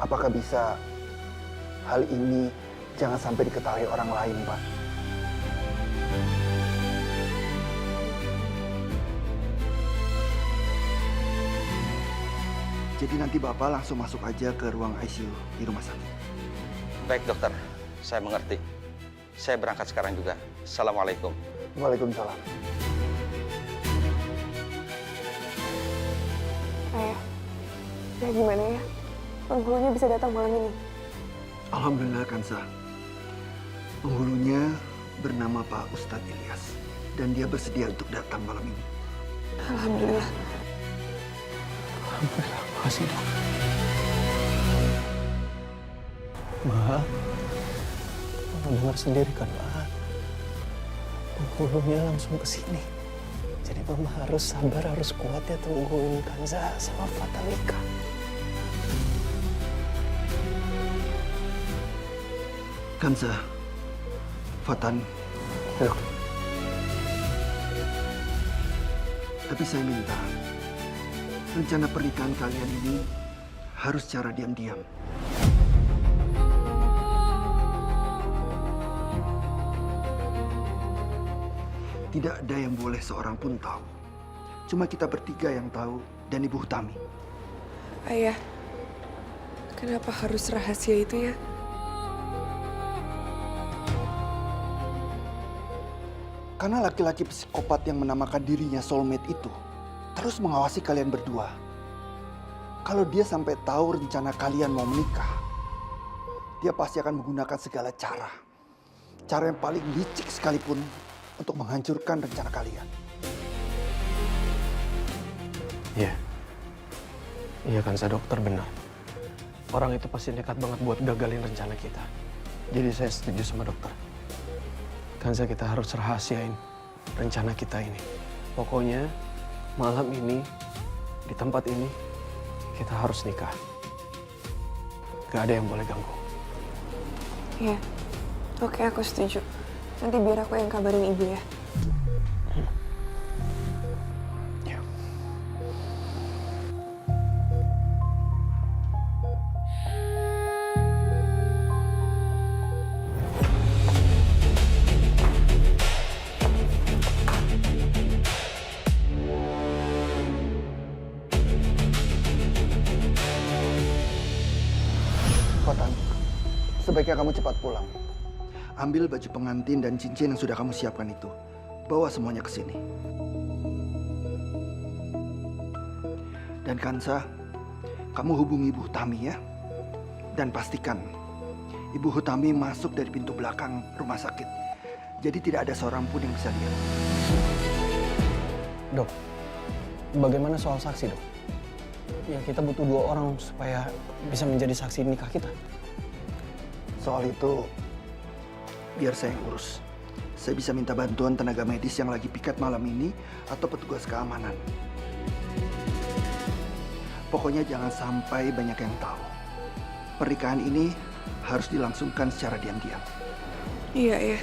Apakah bisa hal ini jangan sampai diketahui orang lain, Pak? Jadi nanti Bapak langsung masuk aja ke ruang ICU di rumah sakit. Baik dokter, saya mengerti. Saya berangkat sekarang juga. Assalamualaikum. Waalaikumsalam. Ayah, ya gimana ya? Penghulunya bisa datang malam ini. Alhamdulillah Kansa. Penghulunya bernama Pak Ustadz Ilyas. Dan dia bersedia untuk datang malam ini. Alhamdulillah. Alhamdulillah, makasih dok. Ma, Mama dengar sendiri kan, Ma? Penghulunya langsung ke sini. Jadi Mama harus sabar, harus kuat ya tungguin Kanza sama Fatalika. Kansa, Fatan, Dok, tapi saya minta rencana pernikahan kalian ini harus secara diam-diam. Tidak ada yang boleh seorang pun tahu. Cuma kita bertiga yang tahu dan Ibu Hutami. Ayah, kenapa harus rahasia itu ya? Karena laki-laki psikopat yang menamakan dirinya soulmate itu terus mengawasi kalian berdua. Kalau dia sampai tahu rencana kalian mau menikah, dia pasti akan menggunakan segala cara. Cara yang paling licik sekalipun untuk menghancurkan rencana kalian. iya. Iya Kanza, dokter benar. Orang itu pasti nekat banget buat gagalin rencana kita. Jadi saya setuju sama dokter. Kanza, kita harus rahasiain rencana kita ini. Pokoknya malam ini, di tempat ini, kita harus nikah. Gak ada yang boleh ganggu. Iya. Oke, aku setuju. Nanti biar aku yang kabarin ibu ya. Ya. Fatan, sebaiknya kamu cepat pulang. Ambil baju pengantin dan cincin yang sudah kamu siapkan itu. Bawa semuanya ke sini. Dan Kansa, kamu hubungi Ibu Hutami ya. Dan pastikan Ibu Hutami masuk dari pintu belakang rumah sakit. Jadi tidak ada seorang pun yang bisa lihat. Dok, bagaimana soal saksi, Dok? Ya, kita butuh 2 orang supaya bisa menjadi saksi nikah kita. Soal itu, biar saya yang urus. Saya bisa minta bantuan tenaga medis yang lagi piket malam ini atau petugas keamanan. Pokoknya jangan sampai banyak yang tahu. Pernikahan ini harus dilangsungkan secara diam-diam. Iya, ya.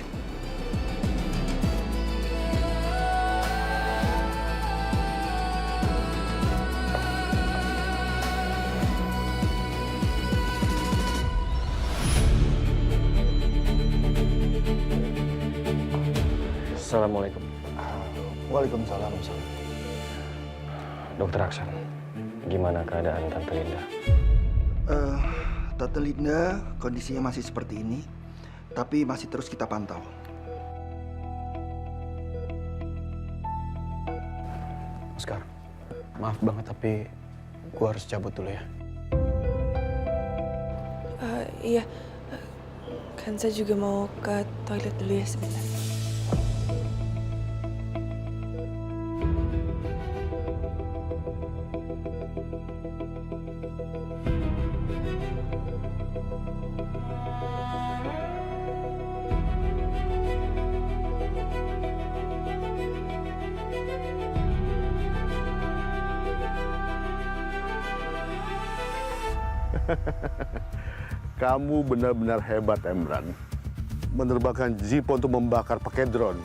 Assalamualaikum. Waalaikumsalam. Dokter Aksan, gimana keadaan Tante Linda? Tante Linda kondisinya masih seperti ini, tapi masih terus kita pantau. Oscar, maaf banget tapi gua harus cabut dulu ya. Iya. Kanza juga mau ke toilet dulu ya sebentar. Kamu benar-benar hebat, Emran. Menerbangkan jeep untuk membakar pakai drone.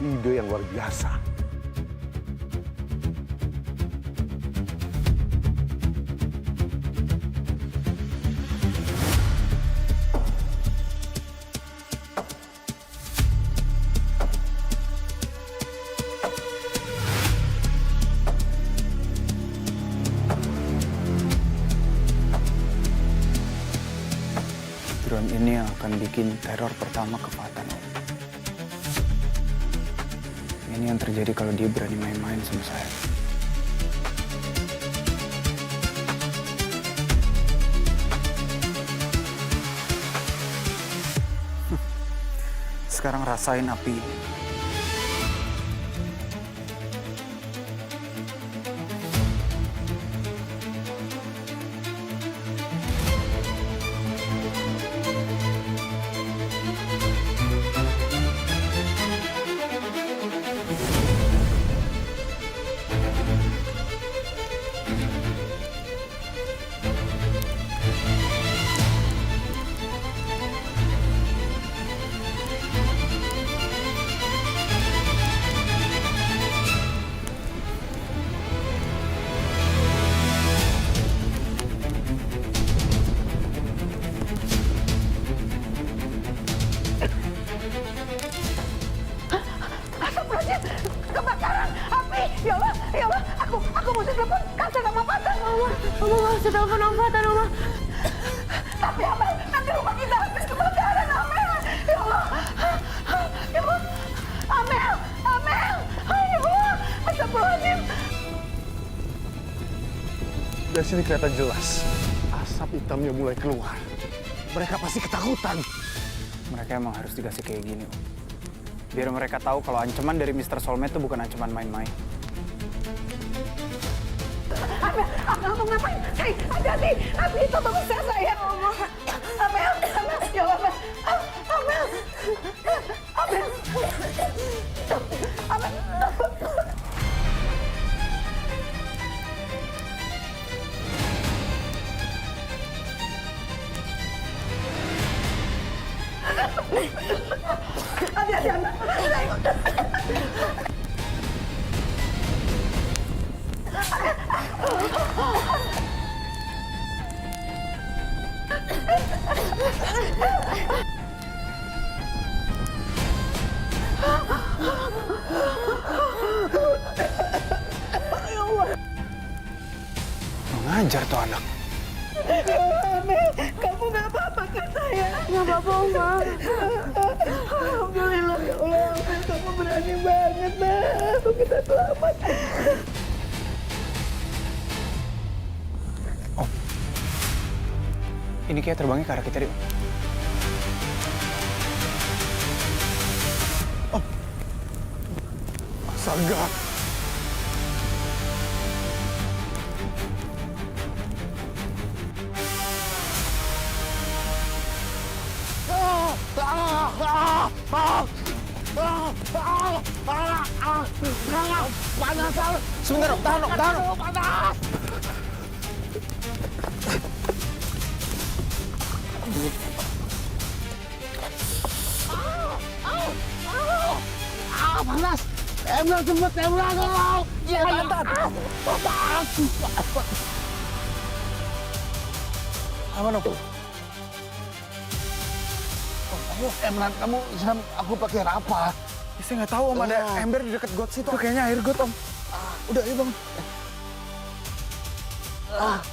Ide yang luar biasa. drone ini yang akan bikin teror pertama ke Fatan, Om. Ini yang terjadi kalau dia berani main-main sama saya. Sekarang rasain api ini. Kebakaran, api, ya Allah, aku mesti telepon Kansa sama Fatan, Mama nggak usah telepon Om Fatan, Mama. Tapi Amel, nanti rumah kita habis kebakaran, Amel. Ya Allah, Amel, ya Allah, astagfirullahaladzim. Dari sini kelihatan jelas. Asap hitamnya mulai keluar. Mereka pasti ketakutan. Mereka emang harus dikasih kayak gini, Om. Biar mereka tahu kalau ancaman dari Mr. Soulmate itu bukan ancaman main-main. Amel mau ngapain? Hati-hati, api itu bagus saya. Amel, ya Allah, Amel. Hati-hati, Amel. Mengajar tuh anak. Amel, kamu nggak apa-apa kan saya? Nggak apa-apa, Oma. Alhamdulillah, ya Allah, Amel, kamu berani banget, Nak. Kita selamat. Om, ini kayak terbangnya ke arah kita, Om. Astaga. Sebentar, Om. Tahan, Om. Panas. Panas. Emrah cepet, Emrah tolong. Iya, Tantan. Panas. Aman, Om. Ayo, Emran, kamu siram aku pakai apa? Ya, saya nggak tahu, Om. Ada ember di dekat got situ. Itu kayaknya air got, Om. Udah, ayo bangun.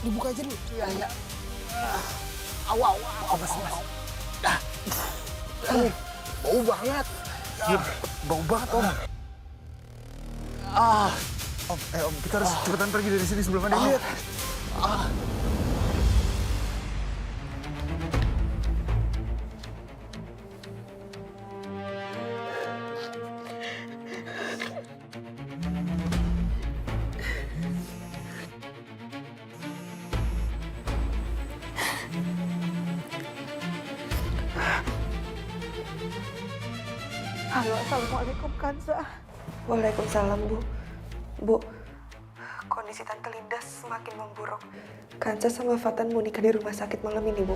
Dibuka aja dulu. Iya, iya. Awas. Bau banget. Bau banget, Om. Om, kita harus cepetan pergi dari sini sebelum ada yang lihat. Halo, Assalamualaikum, Kansa. Waalaikumsalam, Bu. Bu, kondisi Tante Linda semakin memburuk. Kansa sama Fatan mau nikah di rumah sakit malam ini, Bu.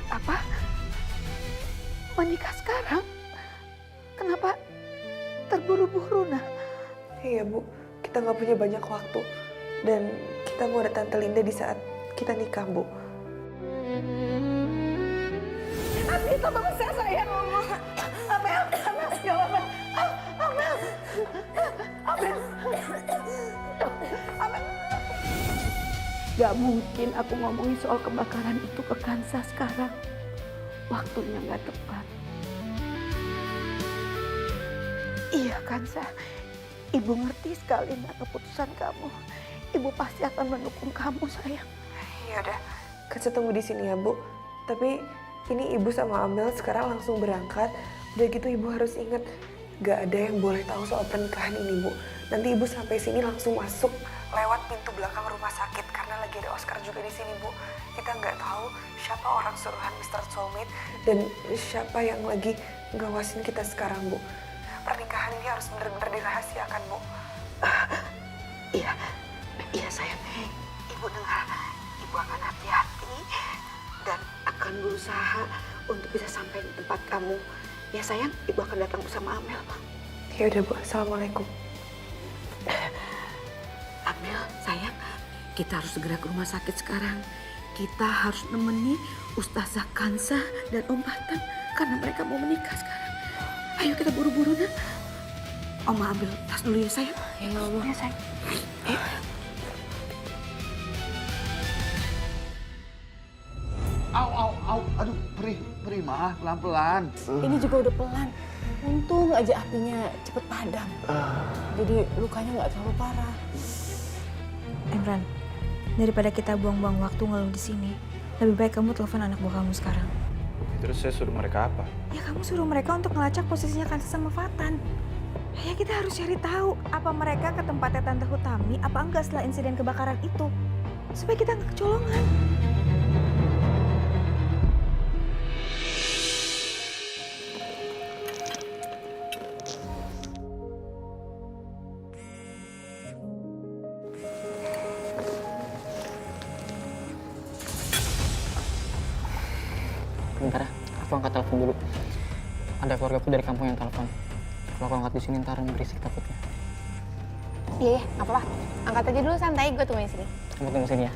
Apa? Menikah sekarang? Kenapa terburu-buru, Nak? Iya, Bu. Kita nggak punya banyak waktu. Dan kita mau ada Tante Linda di saat kita nikah, Bu. Api itu bagus saya. Amel, ya Allah, Amel. Gak mungkin aku ngomongin soal kebakaran itu ke Kansa sekarang. Waktunya gak tepat. Iya Kansa, Ibu ngerti sekali keputusan kamu. Ibu pasti akan mendukung kamu sayang. Ya udah, Kansa tunggu di sini ya Bu. Tapi ini Ibu sama Amel sekarang langsung berangkat. Udah gitu Ibu harus ingat, gak ada yang boleh tahu soal pernikahan ini Bu. Nanti Ibu sampai sini langsung masuk lewat pintu belakang rumah sakit karena lagi ada Oscar juga di sini Bu. Kita nggak tahu siapa orang suruhan Mr. Soulmate dan siapa yang lagi ngawasin kita sekarang Bu. Pernikahan ini harus benar-benar dirahasiakan Bu. Iya sayang, Ibu dengar. Ibu akan hati-hati dan akan berusaha untuk bisa sampai di tempat kamu. Ya sayang, Ibu akan datang bersama Amel. Ya udah Bu, Assalamualaikum. Amel, sayang, kita harus segera ke rumah sakit sekarang. Kita harus nemeni Ustazah Kansa dan Om Fatan karena mereka mau menikah sekarang. Ayo kita buru-buru, Nak. Oma ambil tas dulu ya, sayang. Ya Allah. Ya, sayang. Au. Aduh, Pri mah, pelan-pelan. Ini juga udah pelan. Untung aja apinya cepet padam. Jadi lukanya nggak terlalu parah. Emran, daripada kita buang-buang waktu ngeluh di sini, lebih baik kamu telepon anak buah kamu sekarang. Terus saya suruh mereka apa? Ya kamu suruh mereka untuk ngelacak posisinya Kansa sama Fatan. Ya kita harus cari tahu apa mereka ke tempatnya Tante Hutami apa enggak setelah insiden kebakaran itu. Supaya kita nggak kecolongan. Bentar ya, aku angkat telepon dulu. Ada keluargaku dari kampung yang telepon. Kalau aku angkat di sini ntar berisik takutnya. Iya, nggak apa-apa. Angkat aja dulu santai, gue tungguin sini. Kamu tunggu sini ya.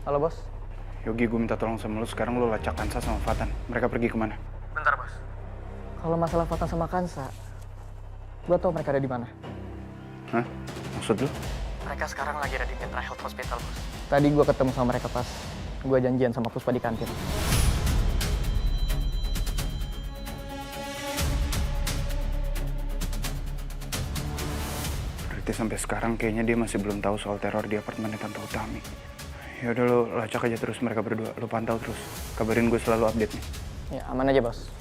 Halo bos. Yogi, gue minta tolong sama lu. Sekarang lu lacak Kansa sama Fatan. Mereka pergi kemana? Bentar bos. Kalau masalah Fatan sama Kansa, gue tau mereka ada di mana. Hah? Maksud lu? Mereka sekarang lagi ada di Mitra Health Hospital bos. Tadi gue ketemu sama mereka pas gue janjian sama Puspa di kantin. Berarti sampai sekarang kayaknya dia masih belum tahu soal teror di apartemennya Tante Utami. Ya udah, lu lacak aja terus mereka berdua. Lu pantau terus. Kabarin gue selalu update nih. Ya aman aja bos.